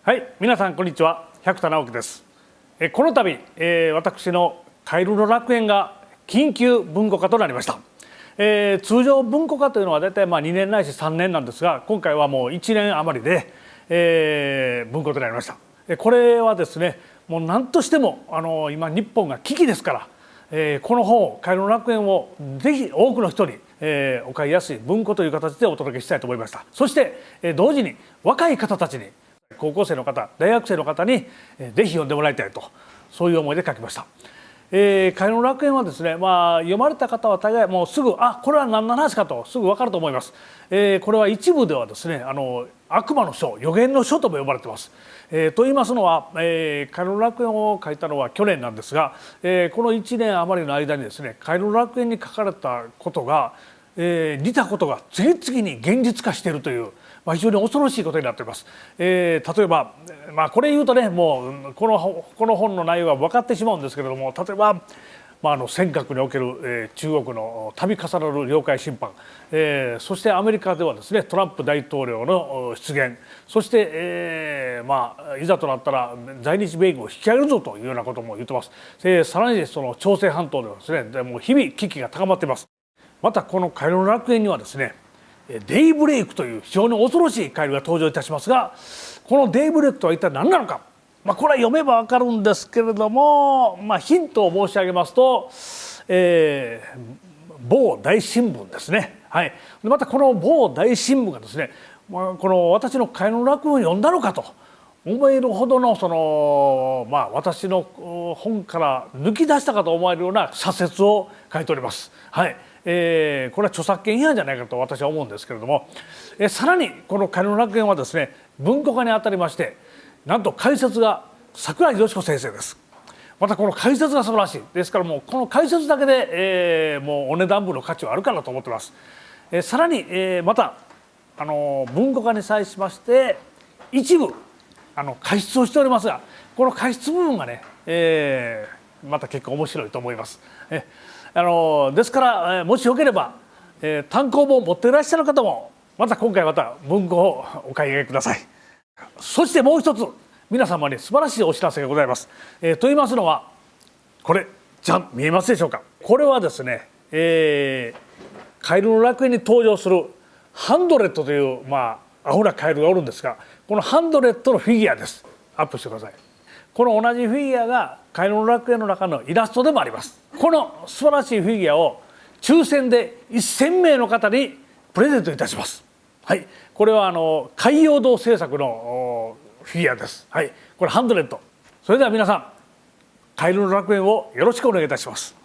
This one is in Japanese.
はい、皆さんこんにちは、百田直樹です。この度、私のカエルの楽園が緊急文庫化となりました。通常文庫化というのは大体2年ないし3年なんですが、今回はもう1年余りで、文庫となりました。これはですね、もう何としても今日本が危機ですから、この本カエルの楽園をぜひ多くの人に、お買いやすい文庫という形でお届けしたいと思いました。そして、同時に若い方たちに、高校生の方、大学生の方にぜひ読んでもらいたいと、そういう思いで書きました。カエルの楽園はですね、読まれた方は大概もうすぐこれは何の話かとすぐ分かると思います。これは一部ではですね、悪魔の書、予言の書とも呼ばれています。と言いますのは、カエルの楽園を書いたのは去年なんですが、この1年余りの間にですね、カエルの楽園に書かれたことが、似たことが次々に現実化しているという、非常に恐ろしいことになっています。例えば、これ言うとね、もうこの本の内容が分かってしまうんですけれども、例えば、尖閣における、中国の度重なる領海侵犯、そしてアメリカではですねトランプ大統領の出現、そして、いざとなったら在日米軍を引き上げるぞというようなことも言ってます。さらにその朝鮮半島ではですね、もう日々危機が高まっています。またこのカエルの楽園にはですね、デイブレイクという非常に恐ろしいカエルが登場いたしますが、このデイブレイクとは一体何なのか、これは読めば分かるんですけれども、ヒントを申し上げますと、某大新聞ですね。はい、またこの某大新聞がですね、この私のカエルの楽園を読んだのかと思えるほどの私の本から抜き出したかと思えるような社説を書いております。はい、これは著作権違反じゃないかと私は思うんですけれども、さらにこのカエルの楽園はですね、文庫化にあたりましてなんと解説が櫻井よし子先生です。またこの解説が素晴らしいですから、もうこの解説だけで、もうお値段分の価値はあるかなと思ってます。さらに、また文庫化に際しまして一部加筆をしておりますが、この加筆部分がね、また結構面白いと思います。ですから、もしよければ、単行本を持っていらっしゃる方も今回文庫をお買い上げください。そしてもう一つ皆様に素晴らしいお知らせがございます。と言いますのは、これじゃん見えますでしょうか。これはですね、カエルの楽園に登場するハンドレットというアホなカエルがおるんですが、このハンドレットのフィギュアです。アップしてください。この同じフィギュアがカエルの楽園の中のイラストでもあります。この素晴らしいフィギュアを抽選で1000名の方にプレゼントいたします。はい、これは海洋堂製作のフィギュアです。はい、これハンドレット。それでは皆さん、カエルの楽園をよろしくお願いいたします。